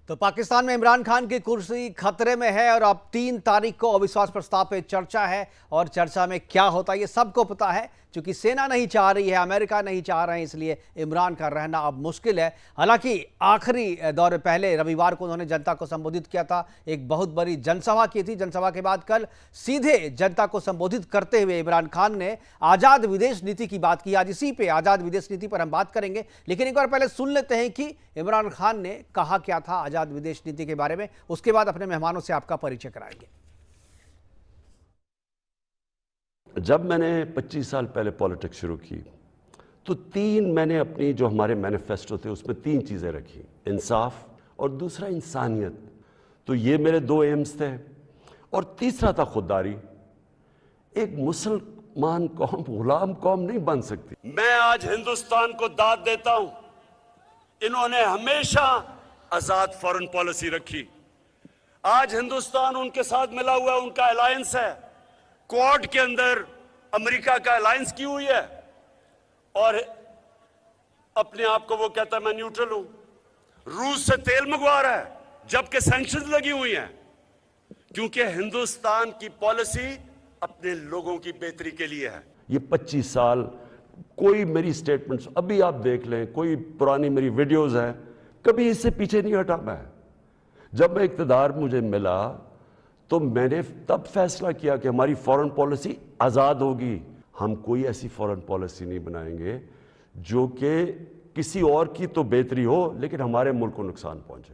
तो पाकिस्तान में इमरान खान की कुर्सी खतरे में है और अब 3 तारीख को अविश्वास प्रस्ताव पे चर्चा है। और चर्चा में क्या होता है ये सबको पता है, क्योंकि सेना नहीं चाह रही है, अमेरिका नहीं चाह रहे हैं, इसलिए इमरान का रहना अब मुश्किल है। हालांकि आखिरी दौर पहले रविवार को उन्होंने जनता को संबोधित किया था, एक बहुत बड़ी जनसभा की थी। जनसभा के बाद कल सीधे जनता को संबोधित करते हुए इमरान खान ने आज़ाद विदेश नीति की बात की। आज इसी पे आज़ाद विदेश नीति पर हम बात करेंगे, लेकिन एक बार पहले सुन लेते हैं कि इमरान खान ने कहा क्या था आज़ाद विदेश नीति के बारे में। उसके बाद अपने मेहमानों से आपका परिचय कराएंगे। जब मैंने 25 साल पहले पॉलिटिक्स शुरू की तो मैंने अपनी जो हमारे मैनिफेस्टो थे उसमें 3 चीज़ें रखी, इंसाफ और दूसरा इंसानियत। तो ये मेरे 2 एम्स थे और तीसरा था खुददारी। एक मुसलमान कौम गुलाम कौम नहीं बन सकती। मैं आज हिंदुस्तान को दाद देता हूं, इन्होंने हमेशा आजाद फॉरेन पॉलिसी रखी। आज हिंदुस्तान उनके साथ मिला हुआ है, उनका अलायंस है। क्वाड के अंदर अमेरिका का अलायंस की हुई है और अपने आप को वो कहता है मैं न्यूट्रल हूं। रूस से तेल मंगवा रहा है जबकि सैंक्शंस लगी हुई हैं, क्योंकि हिंदुस्तान की पॉलिसी अपने लोगों की बेहतरी के लिए है। ये 25 साल कोई मेरी स्टेटमेंट्स अभी आप देख लें, कोई पुरानी मेरी वीडियोस है, कभी इससे पीछे नहीं हटा मैं। जब मैं इक़्तिदार मुझे मिला तो मैंने तब फैसला किया कि हमारी फॉरेन पॉलिसी आज़ाद होगी। हम कोई ऐसी फॉरेन पॉलिसी नहीं बनाएंगे जो कि किसी और की तो बेहतरी हो लेकिन हमारे मुल्क को नुकसान पहुंचे।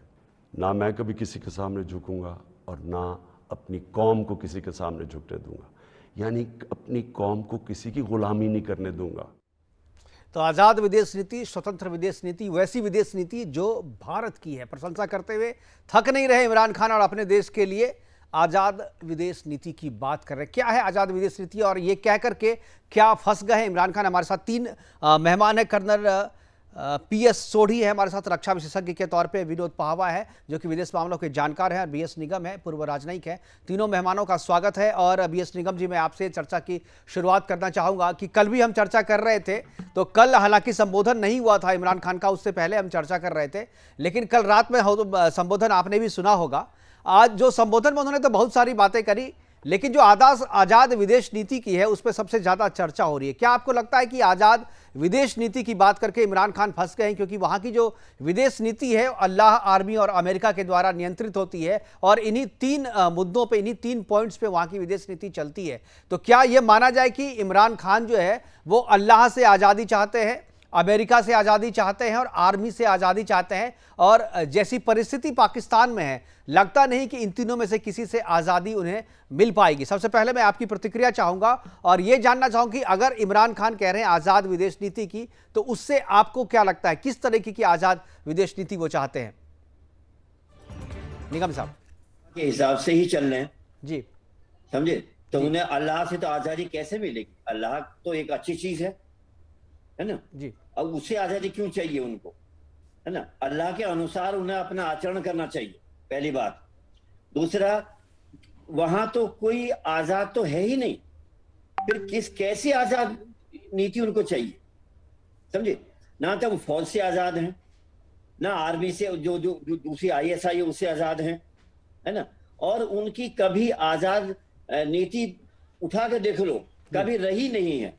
ना मैं कभी किसी के सामने झुकूंगा और ना अपनी कौम को किसी के सामने झुकने दूंगा, यानी अपनी कौम को किसी की गुलामी नहीं करने दूंगा। तो आज़ाद विदेश नीति, स्वतंत्र विदेश नीति, वैसी विदेश नीति जो भारत की है। प्रशंसा करते हुए थक नहीं रहे इमरान खान और अपने देश के लिए आज़ाद विदेश नीति की बात कर रहे हैं। क्या है आज़ाद विदेश नीति और ये कह करके क्या फंस गए हैं इमरान खान। हमारे साथ 3 मेहमान है। कर्नल PS सोढ़ी है हमारे साथ, रक्षा विशेषज्ञ के तौर पे। विनोद पाहवा है जो कि विदेश मामलों के जानकार हैं। BS निगम है, पूर्व राजनयिक है। तीनों मेहमानों का स्वागत है। और BS निगम जी, मैं आपसे चर्चा की शुरुआत करना चाहूँगा कि कल भी हम चर्चा कर रहे थे, तो कल हालांकि संबोधन नहीं हुआ था इमरान खान का, उससे पहले हम चर्चा कर रहे थे, लेकिन कल रात में संबोधन आपने भी सुना होगा। आज जो संबोधन में उन्होंने तो बहुत सारी बातें करी, लेकिन जो आज़ाद विदेश नीति की है उस पर सबसे ज़्यादा चर्चा हो रही है। क्या आपको लगता है कि आज़ाद विदेश नीति की बात करके इमरान खान फंस गए हैं, क्योंकि वहाँ की जो विदेश नीति है अल्लाह आर्मी और अमेरिका के द्वारा नियंत्रित होती है और इन्हीं 3 मुद्दों पे, इन्हीं 3 पॉइंट्स पे वहाँ की विदेश नीति चलती है। तो क्या ये माना जाए कि इमरान खान जो है वो अल्लाह से आज़ादी चाहते हैं, अमेरिका से आज़ादी चाहते हैं और आर्मी से आज़ादी चाहते हैं, और जैसी परिस्थिति पाकिस्तान में है लगता नहीं कि इन तीनों में से किसी से आज़ादी उन्हें मिल पाएगी। सबसे पहले मैं आपकी प्रतिक्रिया चाहूँगा और ये जानना चाहूँगा कि अगर इमरान खान कह रहे हैं आज़ाद विदेश नीति की, तो उससे आपको क्या लगता है, किस तरीके की आज़ाद विदेश नीति वो चाहते हैं। निगम साहब के हिसाब से ही चल रहे हैं जी, समझे। तो उन्हें अल्लाह से तो आज़ादी कैसे मिलेगी? अल्लाह तो एक अच्छी चीज़ है ना जी। अब उससे आज़ादी क्यों चाहिए उनको, है ना। अल्लाह के अनुसार उन्हें अपना आचरण करना चाहिए, पहली बात। दूसरा, वहां तो कोई आज़ाद तो है ही नहीं, फिर कैसी आज़ाद नीति उनको चाहिए, समझे। ना तो वो फौज से आज़ाद हैं, ना आर्मी से, जो दूसरी ISI है उससे आज़ाद हैं, है ना। और उनकी कभी आज़ाद नीति उठा के देख लो, कभी रही नहीं है।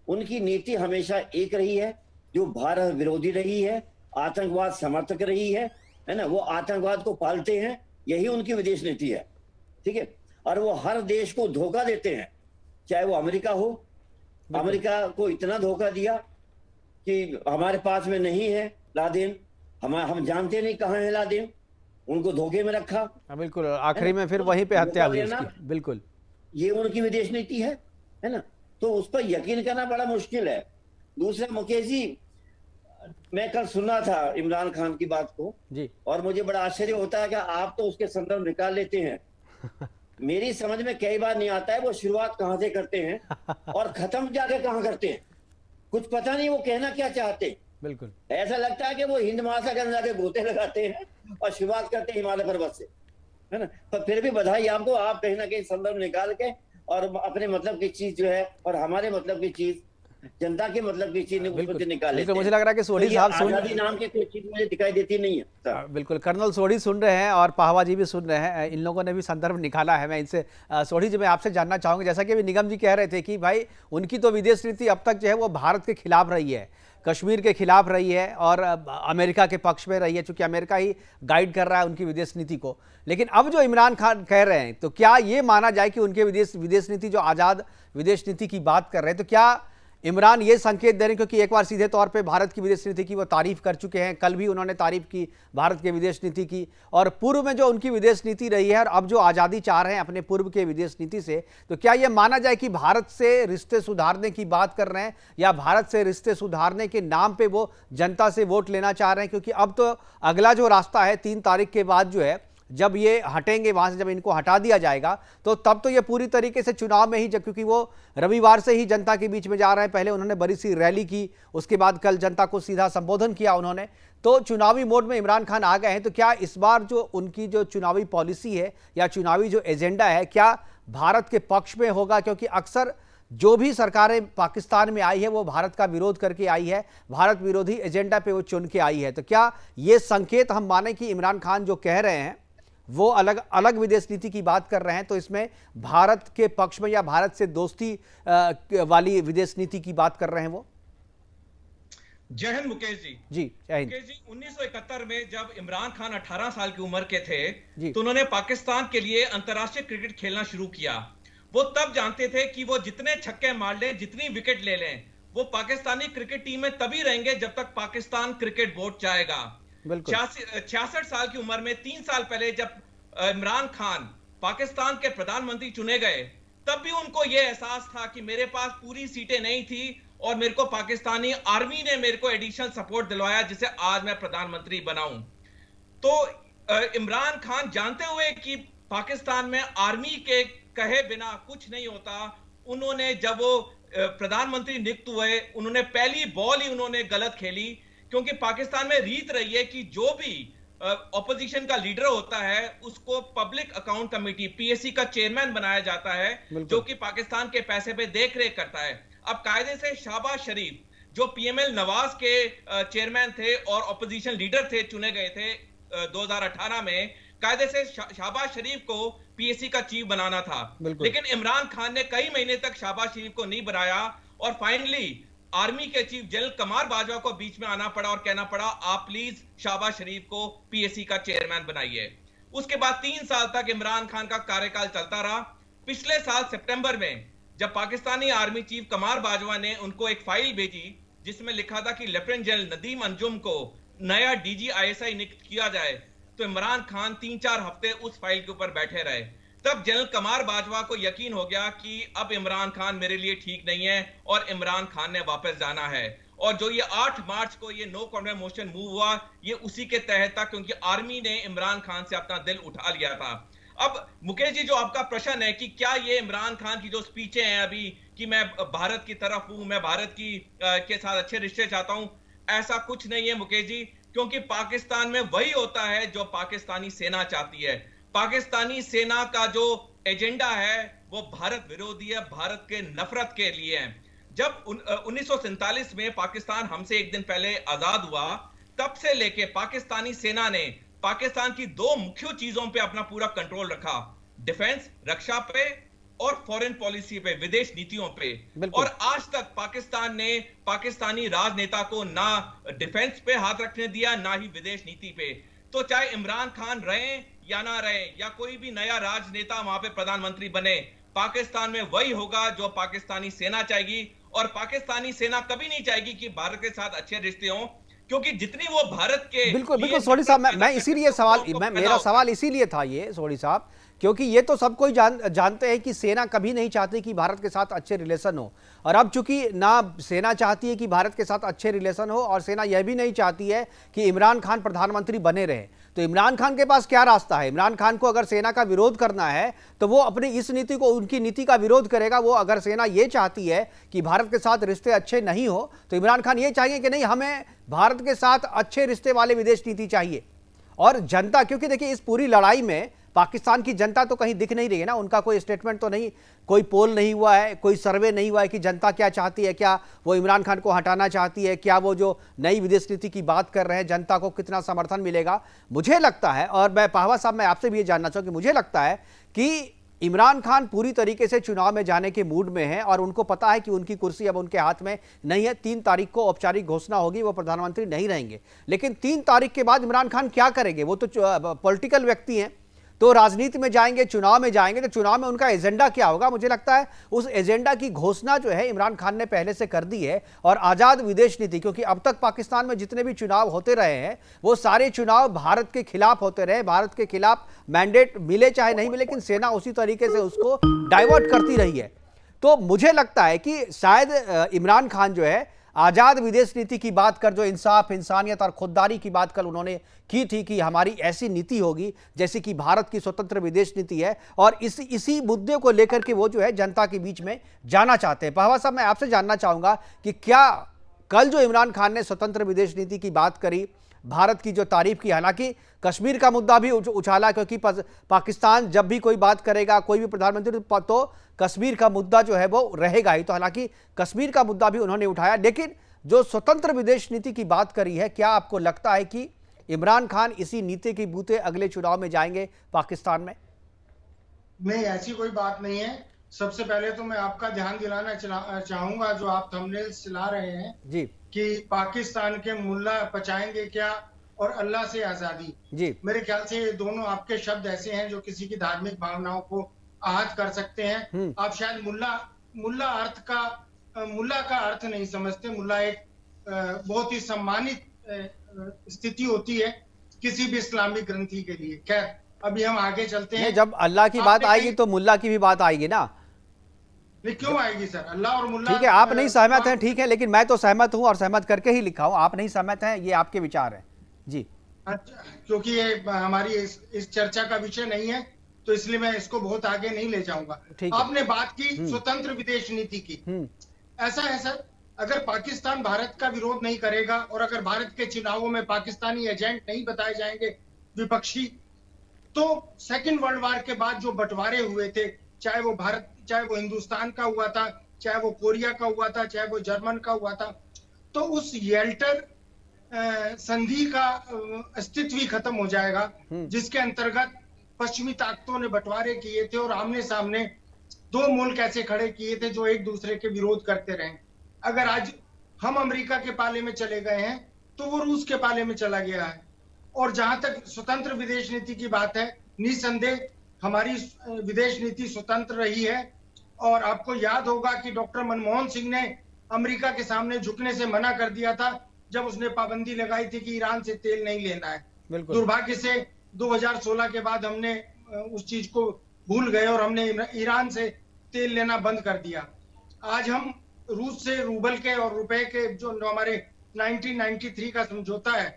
उनकी नीति हमेशा एक रही है, जो भारत विरोधी रही है, आतंकवाद समर्थक रही है ना। वो आतंकवाद को पालते हैं, यही उनकी विदेश नीति है, ठीक है। और वो हर देश को धोखा देते हैं, चाहे वो अमेरिका हो। अमेरिका को इतना धोखा दिया कि हमारे पास में नहीं है लादेन, हम जानते नहीं कहाँ है लादेन, उनको धोखे में रखा। बिल्कुल, आखिरी में फिर वहीं पे हत्या हुई उसकी। बिल्कुल, ये उनकी विदेश नीति है ना। तो उस पर यकीन करना बड़ा मुश्किल है। दूसरा, मुकेश जी, मैं कल सुना था इमरान खान की बात को जी, और मुझे बड़ा आश्चर्य होता है कि आप तो उसके संदर्भ निकाल लेते हैं। मेरी समझ में कई बार नहीं आता है वो शुरुआत कहाँ से करते हैं और खत्म जाके कहाँ करते हैं। कुछ पता नहीं वो कहना क्या चाहते हैं। बिल्कुल, ऐसा लगता है कि वो हिंद महासागर में जाके गोते लगाते हैं और शुरुआत करते हैं हिमालय पर्वत से, है ना। पर फिर भी बधाई आपको, आप कहीं ना कहीं संदर्भ निकाल के और अपने मतलब की चीज जो है और हमारे मतलब की चीज जनता के मतलब की चीज उसको बिल्कुल निकाल लेते बिल्कुल, मुझे हैं। लग रहा है कि तो सोढ़ी ये साहब आजादी सुन नाम की कोई चीज मुझे दिखाई देती नहीं है सर। बिल्कुल, कर्नल सोढ़ी सुन रहे हैं और पाहवा जी भी सुन रहे हैं। इन लोगों ने भी संदर्भ निकाला है। मैं इनसे सोढ़ी जी, मैं आपसे जानना चाहूँगा, जैसा कि अभी निगम जी कह रहे थे कि भाई उनकी तो विदेश नीति अब तक जो है वो भारत के खिलाफ रही है, कश्मीर के खिलाफ रही है और अमेरिका के पक्ष में रही है, चूंकि अमेरिका ही गाइड कर रहा है उनकी विदेश नीति को। लेकिन अब जो इमरान खान कह रहे हैं, तो क्या ये माना जाए कि उनके विदेश नीति, जो आज़ाद विदेश नीति की बात कर रहे हैं, तो क्या इमरान ये संकेत दे रहे हैं, क्योंकि एक बार सीधे तौर पे भारत की विदेश नीति की वो तारीफ कर चुके हैं, कल भी उन्होंने तारीफ की भारत के विदेश नीति की, और पूर्व में जो उनकी विदेश नीति रही है और अब जो आज़ादी चाह रहे हैं अपने पूर्व के विदेश नीति से, तो क्या ये माना जाए कि भारत से रिश्ते सुधारने की बात कर रहे हैं, या भारत से रिश्ते सुधारने के नाम पे वो जनता से वोट लेना चाह रहे हैं? क्योंकि अब तो अगला जो रास्ता है 3 तारीख के बाद जो है, जब ये हटेंगे वहां से, जब इनको हटा दिया जाएगा, तो तब तो ये पूरी तरीके से चुनाव में ही, जब क्योंकि वो रविवार से ही जनता के बीच में जा रहे हैं, पहले उन्होंने बड़ी सी रैली की, उसके बाद कल जनता को सीधा संबोधन किया उन्होंने, तो चुनावी मोड में इमरान खान आ गए हैं। तो क्या इस बार जो उनकी जो चुनावी पॉलिसी है या चुनावी जो एजेंडा है, क्या भारत के पक्ष में होगा? क्योंकि अक्सर जो भी सरकारें पाकिस्तान में आई है वो भारत का विरोध करके आई है, भारत विरोधी एजेंडा पे वो चुन के आई है। तो क्या ये संकेत हम माने कि इमरान खान जो कह रहे हैं वो अलग अलग विदेश नीति की बात कर रहे हैं, तो इसमें भारत के पक्ष में या भारत से दोस्ती वाली विदेश नीति की बात कर रहे हैं वो? जय हिंद मुकेश जी। जी जय हिंद। मुकेश जी, 1971 में जब इमरान खान 18 साल की उम्र के थे जी। तो उन्होंने पाकिस्तान के लिए अंतर्राष्ट्रीय क्रिकेट खेलना शुरू किया। वो तब जानते थे कि वो जितने छक्के मार लें, जितनी विकेट ले लें, वो पाकिस्तानी क्रिकेट टीम में तभी रहेंगे जब तक पाकिस्तान क्रिकेट बोर्ड चाहेगा। 66 साल की उम्र में 3 साल पहले जब इमरान खान पाकिस्तान के प्रधानमंत्री चुने गए, तब भी उनको यह एहसास था कि मेरे पास पूरी सीटें नहीं थी और मेरे को पाकिस्तानी आर्मी ने मेरे को एडिशनल सपोर्ट दिलवाया जिसे आज मैं प्रधानमंत्री बनाऊं। तो इमरान खान जानते हुए कि पाकिस्तान में आर्मी के कहे बिना कुछ नहीं होता, उन्होंने जब वो प्रधानमंत्री नियुक्त हुए, उन्होंने पहली बॉल ही उन्होंने गलत खेली, क्योंकि पाकिस्तान में रीत रही है कि जो भी ऑपोजिशन का लीडर होता है उसको पब्लिक अकाउंट कमेटी पीएससी का चेयरमैन बनाया जाता है, जो कि पाकिस्तान के पैसे पे देख रेख करता है। अब कायदे से शहबाज शरीफ जो पीएमएल नवाज के चेयरमैन थे और ऑपोजिशन लीडर थे, चुने गए थे 2018 में, कायदे से शहबाज शरीफ को पीएससी का चीफ बनाना था, लेकिन इमरान खान ने कई महीने तक शहबाज शरीफ को नहीं बनाया और फाइनली आर्मी के चीफ जनरल कमार बाजवा को बीच में आना पड़ा और कहना पड़ा आप प्लीज शहबाज शरीफ को पीएससी का चेयरमैन बनाइए। उसके बाद 3 साल तक इमरान खान का कार्यकाल चलता रहा। पिछले साल सितंबर में जब पाकिस्तानी आर्मी चीफ कमार बाजवा ने उनको एक फाइल भेजी जिसमें लिखा था कि लेफ्टिनेंट जनरल नदीम अंजुम को नया डीजी आईएसआई नियुक्त किया जाए, तो इमरान खान 3-4 हफ्ते उस फाइल के ऊपर बैठे रहे। तब जनरल कमार बाजवा को यकीन हो गया कि अब इमरान खान मेरे लिए ठीक नहीं है और इमरान खान ने वापस जाना है। और जो ये 8 मार्च को ये नो कॉन्फिडेंस मोशन मूव हुआ, ये उसी के तहत था, क्योंकि आर्मी ने इमरान खान से अपना दिल उठा लिया था। अब मुकेश जी, जो आपका प्रश्न है कि क्या ये इमरान खान की जो स्पीचें हैं अभी कि मैं भारत की तरफ हूं, मैं भारत की के साथ अच्छे रिश्ते चाहता हूं, ऐसा कुछ नहीं है मुकेश जी, क्योंकि पाकिस्तान में वही होता है जो पाकिस्तानी सेना चाहती है। पाकिस्तानी सेना का जो एजेंडा है वो भारत विरोधी है, भारत के नफरत के लिए है। जब 1947 में पाकिस्तान हमसे एक दिन पहले आजाद हुआ, तब से लेके पाकिस्तानी सेना ने पाकिस्तान की 2 मुख्य चीजों पे अपना पूरा कंट्रोल रखा, डिफेंस रक्षा पे और फॉरेन पॉलिसी पे, विदेश नीतियों पे। और आज तक पाकिस्तान ने पाकिस्तानी राजनेता को ना डिफेंस पे हाथ रखने दिया, ना ही विदेश नीति पे। तो चाहे इमरान खान रहे या ना रहे या कोई भी नया राजनेता वहां पे प्रधानमंत्री बने, पाकिस्तान में वही होगा जो पाकिस्तानी सेना चाहेगी। और पाकिस्तानी सेना कभी नहीं चाहेगी कि भारत के साथ अच्छे रिश्ते हों, क्योंकि जितनी वो भारत के बिल्कुल सोढ़ी साहब, मैं इसीलिए सवाल, मेरा सवाल इसीलिए था ये सोढ़ी साहब, क्योंकि ये तो सब कोई जानते हैं कि सेना कभी नहीं चाहती कि भारत के साथ अच्छे रिलेशन हो, और अब चूंकि ना सेना चाहती है कि भारत के साथ अच्छे रिलेशन हो और सेना यह भी नहीं चाहती है कि इमरान खान प्रधानमंत्री बने रहे, तो इमरान खान के पास क्या रास्ता है? इमरान खान को अगर सेना का विरोध करना है तो वो अपनी इस नीति को, उनकी नीति का विरोध करेगा। वो अगर सेना ये चाहती है कि भारत के साथ रिश्ते अच्छे नहीं हो, तो इमरान खान ये चाहिए कि नहीं, हमें भारत के साथ अच्छे रिश्ते वाले विदेश नीति चाहिए। और जनता, क्योंकि देखिए इस पूरी लड़ाई में पाकिस्तान की जनता तो कहीं दिख नहीं रही है ना, उनका कोई स्टेटमेंट तो नहीं, कोई पोल नहीं हुआ है, कोई सर्वे नहीं हुआ है कि जनता क्या चाहती है, क्या वो इमरान खान को हटाना चाहती है, क्या वो जो नई विदेश नीति की बात कर रहे हैं जनता को कितना समर्थन मिलेगा। मुझे लगता है, और मैं पाहवा साहब मैं आपसे भी ये जानना चाहूँ कि मुझे लगता है कि इमरान खान पूरी तरीके से चुनाव में जाने के मूड में है और उनको पता है कि उनकी कुर्सी अब उनके हाथ में नहीं है। 3 तारीख को औपचारिक घोषणा होगी, वो प्रधानमंत्री नहीं रहेंगे, लेकिन 3 तारीख के बाद इमरान खान क्या करेंगे? वो तो पॉलिटिकल व्यक्ति हैं, तो राजनीति में जाएंगे, चुनाव में जाएंगे, तो चुनाव में उनका एजेंडा क्या होगा? मुझे लगता है उस एजेंडा की घोषणा जो है इमरान खान ने पहले से कर दी है। और आज़ाद विदेश नीति, क्योंकि अब तक पाकिस्तान में जितने भी चुनाव होते रहे हैं वो सारे चुनाव भारत के खिलाफ होते रहे, भारत के खिलाफ मैंडेट मिले चाहे नहीं मिले, लेकिन सेना उसी तरीके से उसको डाइवर्ट करती रही है। तो मुझे लगता है कि शायद इमरान खान जो है आज़ाद विदेश नीति की बात कर, जो इंसाफ, इंसानियत और खुददारी की बात कल उन्होंने की थी कि हमारी ऐसी नीति होगी जैसे कि भारत की स्वतंत्र विदेश नीति है, और इसी मुद्दे को लेकर के वो जो है जनता के बीच में जाना चाहते हैं। पाहवा साहब, मैं आपसे जानना चाहूंगा कि क्या कल जो इमरान खान ने स्वतंत्र विदेश नीति की बात करी, भारत की जो तारीफ की, हालांकि कश्मीर का मुद्दा भी उछाला, क्योंकि पाकिस्तान जब भी कोई बात करेगा, कोई भी प्रधानमंत्री, तो कश्मीर का मुद्दा जो है वो रहेगा ही, तो हालांकि कश्मीर का मुद्दा भी उन्होंने उठाया। लेकिन जो स्वतंत्र विदेश नीति की बात करी है, क्या आपको लगता है कि इमरान खान इसी नीति की बूते अगले चुनाव में जाएंगे पाकिस्तान में? नहीं, ऐसी कोई बात नहीं है। सबसे पहले तो मैं आपका ध्यान दिलाना चाहूंगा, जो आप थंबनेल चला रहे हैं जी, कि पाकिस्तान के मुल्ला बचाएंगे क्या और अल्लाह से आजादी जी, मेरे ख्याल से ये दोनों आपके शब्द ऐसे हैं जो किसी की धार्मिक भावनाओं को आहत कर सकते हैं। आप शायद मुल्ला का अर्थ नहीं समझते। मुल्ला एक बहुत ही सम्मानित स्थिति होती है किसी भी इस्लामिक ग्रंथी के लिए। खैर, अभी हम आगे चलते हैं। जब अल्लाह की बात आएगी तो मुल्ला की भी बात आएगी ना? नहीं, क्यों आएगी सर? अल्लाह और मुल्ला, ठीक है, आप नहीं सहमत हैं, ठीक है, लेकिन मैं तो सहमत हूं और सहमत करके ही लिखा हूं। आप नहीं सहमत हैं, ये आपके विचार हैं जी। अच्छा, क्योंकि ये हमारी इस चर्चा का विषय नहीं है, तो इसलिए मैं इसको बहुत आगे नहीं ले जाऊंगा। आपने बात की स्वतंत्र विदेश नीति की। ऐसा है सर, अगर पाकिस्तान भारत का विरोध नहीं करेगा और अगर भारत के चुनावों में पाकिस्तानी एजेंट नहीं बताए जाएंगे विपक्षी, तो सेकंड वर्ल्ड वॉर के बाद जो बंटवारे हुए थे, चाहे वो हिंदुस्तान का हुआ था, चाहे वो कोरिया का हुआ था, चाहे वो जर्मन का हुआ था, तो उस येल्टर संधि का अस्तित्व ही खत्म हो जाएगा, जिसके अंतर्गत पश्चिमी ताकतों ने बंटवारे किए थे और आमने सामने दो मुल्क ऐसे खड़े किए थे जो एक दूसरे के विरोध करते रहे। अगर आज हम अमेरिका के पाले में चले गए हैं तो वो रूस के पाले में चला गया है। और जहां तक स्वतंत्र विदेश नीति की बात है, निसंदेह हमारी विदेश नीति स्वतंत्र रही है। और आपको याद होगा कि डॉक्टर मनमोहन सिंह ने अमेरिका के सामने झुकने से मना कर दिया था जब उसने पाबंदी लगाई थी कि ईरान से तेल नहीं लेना है। दुर्भाग्य से 2016 के बाद हमने उस चीज को भूल गए और हमने ईरान से तेल लेना बंद कर दिया। आज हम रूस से रूबल के और रुपए के जो हमारे 1993 का समझौता है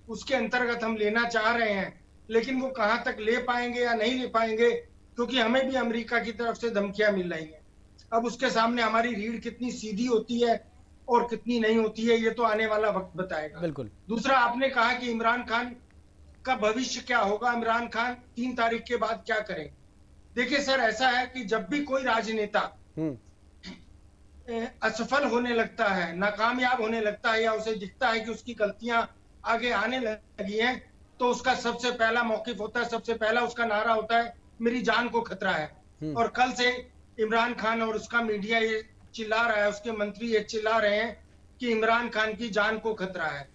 उसके अंतर्गत हम लेना चाह रहे हैं, लेकिन वो कहां तक ले पाएंगे या नहीं ले पाएंगे, क्योंकि हमें भी अमेरिका की तरफ से धमकियां मिल रही हैं। अब उसके सामने हमारी रीढ़ कितनी सीधी होती है और कितनी नहीं होती है, ये तो आने वाला वक्त बताएगा। बिल्कुल। दूसरा, आपने कहा कि इमरान खान का भविष्य क्या होगा, इमरान खान 3 तारीख के बाद क्या करें। देखिए सर, ऐसा है कि जब भी कोई राजनेता असफल होने लगता है, नाकामयाब होने लगता है, या उसे दिखता है कि उसकी गलतियां आगे आने लगी हैं, तो उसका सबसे पहला मौकिफ होता है, सबसे पहला उसका नारा होता है, मेरी जान को खतरा है। और कल से इमरान खान और उसका मीडिया ये चिल्ला रहा है, उसके मंत्री ये चिल्ला रहे हैं कि इमरान खान की जान को खतरा है।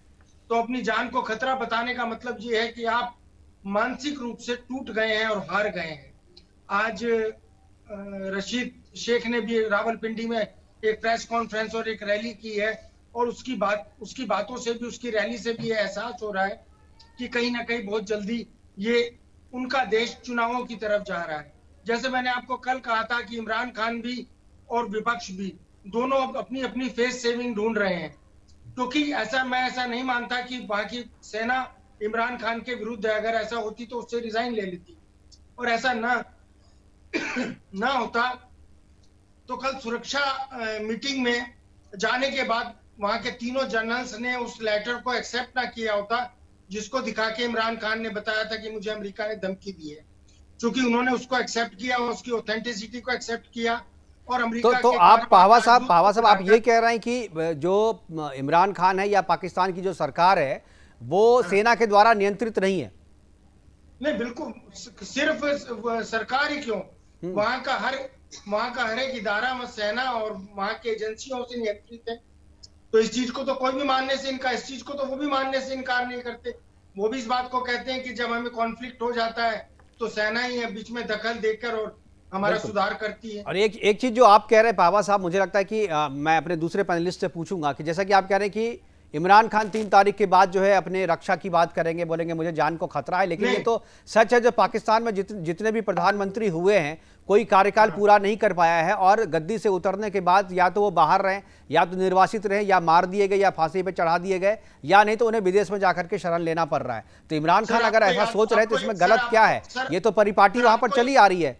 तो अपनी जान को खतरा बताने का मतलब ये है कि आप मानसिक रूप से टूट गए हैं और हार गए हैं। आज रशीद शेख ने भी रावलपिंडी में एक प्रेस कॉन्फ्रेंस और एक रैली की है, और उसकी बातों से भी, उसकी रैली से भी ये एहसास हो रहा है कि कहीं ना कहीं बहुत जल्दी ये उनका देश चुनावों की तरफ जा रहा है। जैसे मैंने आपको कल कहा था कि इमरान खान भी और विपक्ष भी दोनों अपनी अपनी फेस सेविंग ढूंढ रहे हैं, क्योंकि मैं ऐसा नहीं मानता कि वहां की सेना इमरान खान के विरुद्ध है। अगर ऐसा होती तो उससे रिजाइन ले लेती, और ऐसा ना होता तो कल सुरक्षा मीटिंग में जाने के बाद वहां के तीनों जनरल्स ने उस लेटर को एक्सेप्ट ना किया होता, जिसको दिखा के इमरान खान ने बताया था कि मुझे अमेरिका ने धमकी दी है। चूंकि उन्होंने उसको एक्सेप्ट किया, उसकी ऑथेंटिसिटी को एक्सेप्ट किया। और अमेरिका तो के आप पावा साहब आप बावजूद ये कह रहे हैं कि जो इमरान खान है या पाकिस्तान की जो सरकार है वो सेना के द्वारा नियंत्रित नहीं है? नहीं, बिल्कुल, सिर्फ सरकार ही क्यों, वहां का हर एक इदारा सेना और वहां की एजेंसियों से नियंत्रित है। तो इस चीज को तो कोई भी मानने से इनकार, इस चीज को तो वो भी मानने से इनकार नहीं करते। वो भी इस बात को कहते हैं कि जब हमें कॉन्फ्लिक्ट हो जाता है तो सेना ही है बीच में दखल देकर और हमारा सुधार करती है। और एक चीज जो आप कह रहे हैं पावा साहब, मुझे लगता है कि मैं अपने दूसरे पैनलिस्ट से पूछूंगा कि जैसा कि आप कह रहे हैं कि इमरान खान 3 तारीख के बाद जो है अपने रक्षा की बात करेंगे, बोलेंगे मुझे जान को खतरा है, लेकिन ये तो सच है जो पाकिस्तान में जितने भी प्रधानमंत्री हुए हैं कोई कार्यकाल पूरा नहीं कर पाया है और गद्दी से उतरने के बाद या तो वो बाहर रहे, या तो निर्वासित रहे, या मार दिए गए, या फांसी पे चढ़ा दिए गए, या नहीं तो उन्हें विदेश में जाकर के शरण लेना पड़ रहा है। तो इमरान खान अगर ऐसा सोच रहे तो इसमें गलत क्या है? ये तो परिपाटी वहां पर चली आ रही है।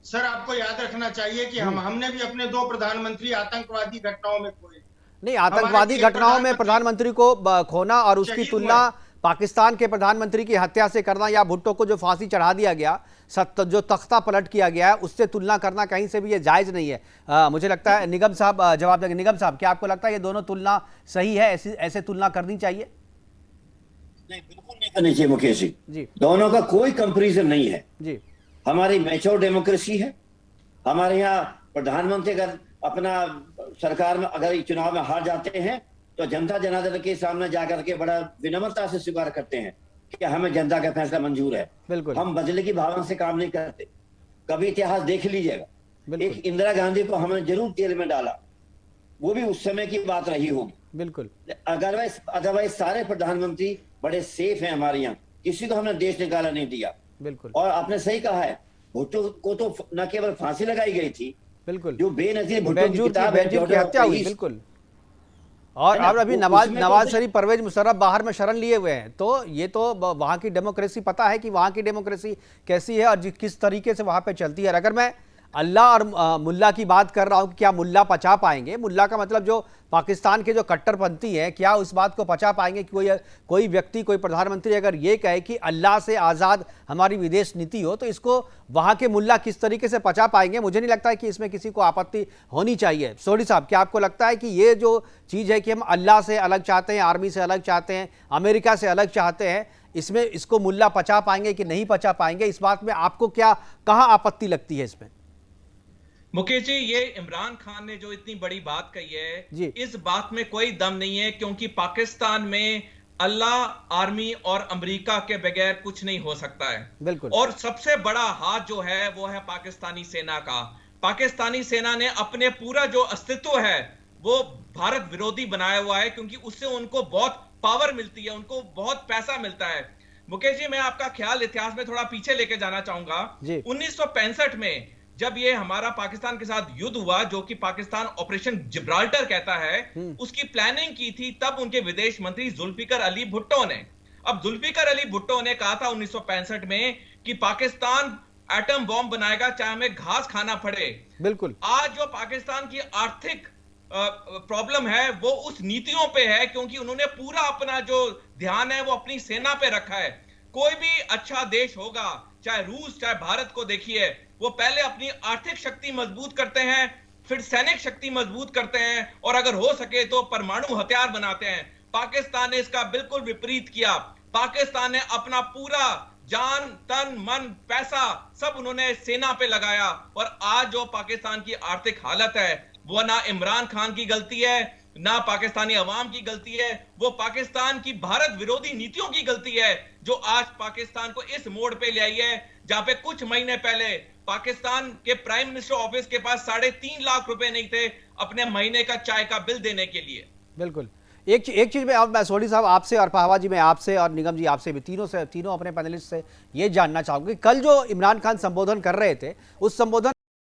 सर, आपको याद रखना चाहिए कि हमने भी अपने 2 प्रधानमंत्री आतंकवादी घटनाओं में खोए। नहीं, आतंकवादी घटनाओं में प्रधानमंत्री को खोना और उसकी तुलना पाकिस्तान के प्रधानमंत्री की हत्या से करना, या भुट्टो को जो फांसी चढ़ा दिया गया, जो तख्ता पलट किया गया है, उससे तुलना करना कहीं से भी ये जायज नहीं है। मुझे लगता है निगम साहब जवाब देंगे। निगम साहब, क्या आपको लगता है ये दोनों तुलना सही है? ऐसे तुलना करनी चाहिए? नहीं, बिल्कुल नहीं करनी चाहिए मुकेश जी। दोनों का कोई कंपेरिजन नहीं है जी। हमारी मैच्योर डेमोक्रेसी है। हमारे यहाँ प्रधानमंत्री अगर अपना सरकार में अगर चुनाव में हार जाते हैं तो जनता जनार्दन के सामने जाकर के बड़ा विनम्रता से स्वीकार करते हैं कि हमें जनता का फैसला मंजूर है। बिल्कुल, हम बदले की भावना से काम नहीं करते। कभी इतिहास देख लीजिएगा, एक इंदिरा गांधी को हमने जरूर जेल में डाला, वो भी उस समय की बात रही होगी। बिल्कुल, अदरवाइज सारे प्रधानमंत्री बड़े सेफ हैं हमारे यहाँ, किसी को हमने देश निकाला नहीं दिया। बिल्कुल, और आपने सही कहा है, भुट्टो को तो न केवल फांसी लगाई गई थी, बिल्कुल, जो बेनजीर भुट्टो की किताब है, की हत्या हुई, बिल्कुल, और अब अभी नवाज शरीफ, परवेज मुशर्रफ बाहर में शरण लिए हुए हैं। तो ये तो वहां की डेमोक्रेसी, पता है कि वहां की डेमोक्रेसी कैसी है और किस तरीके से वहां पे चलती है। अगर मैं अल्लाह और मुल्ला की बात कर रहा हूं कि क्या मुल्ला पचा पाएंगे, मुल्ला का मतलब जो पाकिस्तान के जो कट्टरपंथी है, क्या उस बात को पचा पाएंगे कि कोई व्यक्ति, कोई प्रधानमंत्री अगर ये कहे कि अल्लाह से आज़ाद हमारी विदेश नीति हो, तो इसको वहां के मुल्ला किस तरीके से पचा पाएंगे? मुझे नहीं लगता है कि इसमें किसी को आपत्ति होनी चाहिए। सोडी साहब, क्या आपको लगता है कि ये जो चीज़ है कि हम अल्लाह से अलग चाहते हैं, आर्मी से अलग चाहते हैं, अमेरिका से अलग चाहते हैं, इसमें इसको मुल्ला पचा पाएंगे कि नहीं पचा पाएंगे? इस बात में आपको कहाँ आपत्ति लगती है इसमें? मुकेश जी, ये इमरान खान ने जो इतनी बड़ी बात कही है, इस बात में कोई दम नहीं है, क्योंकि पाकिस्तान में अल्लाह, आर्मी और अमेरिका के बगैर कुछ नहीं हो सकता है। बिल्कुल, और सबसे बड़ा हाथ जो है वो है पाकिस्तानी सेना का। पाकिस्तानी सेना ने अपने पूरा जो अस्तित्व है वो भारत विरोधी बनाया हुआ है, क्योंकि उससे उनको बहुत पावर मिलती है, उनको बहुत पैसा मिलता है। मुकेश जी, मैं आपका ख्याल इतिहास में थोड़ा पीछे लेके जाना चाहूंगा। 1965 में जब ये हमारा पाकिस्तान के साथ युद्ध हुआ, जो कि पाकिस्तान ऑपरेशन जिब्राल्टर कहता है, उसकी प्लानिंग की थी तब उनके विदेश मंत्री जुल्फिकर अली भुट्टो ने। अब जुल्फिकर अली भुट्टो ने कहा था 1965 में कि पाकिस्तान एटम बॉम्ब बनाएगा चाहे हमें घास खाना पड़े। बिल्कुल, आज जो पाकिस्तान की आर्थिक प्रॉब्लम है वो उस नीतियों पे है, क्योंकि उन्होंने पूरा अपना जो ध्यान है वो अपनी सेना पे रखा है। कोई भी अच्छा देश होगा, चाहे रूस चाहे भारत को देखिए, वो पहले अपनी आर्थिक शक्ति मजबूत करते हैं, फिर सैनिक शक्ति मजबूत करते हैं, और अगर हो सके तो परमाणु हथियार बनाते हैं। पाकिस्तान ने इसका बिल्कुल विपरीत किया। पाकिस्तान ने अपना पूरा जान, तन, मन, पैसा सब उन्होंने सेना पे लगाया, और आज जो पाकिस्तान की आर्थिक हालत है वो ना इमरान खान की गलती है, ना पाकिस्तानी अवाम की गलती है, वो पाकिस्तान की भारत विरोधी नीतियों की गलती है, जो आज पाकिस्तान को इस मोड़ पे ले आई है, जहां पे कुछ महीने पहले पाकिस्तान के प्राइम मिनिस्टर ऑफिस के पास 3.5 लाख रुपए नहीं थे अपने महीने का चाय का बिल देने के लिए। बिल्कुल, एक चीज में मैं सोडी साहब आपसे और पाहवा जी, मैं आपसे और निगम जी आपसे भी, तीनों अपने पैनलिस्ट से ये जानना चाहूंगी, कल जो इमरान खान संबोधन कर रहे थे, उस संबोधन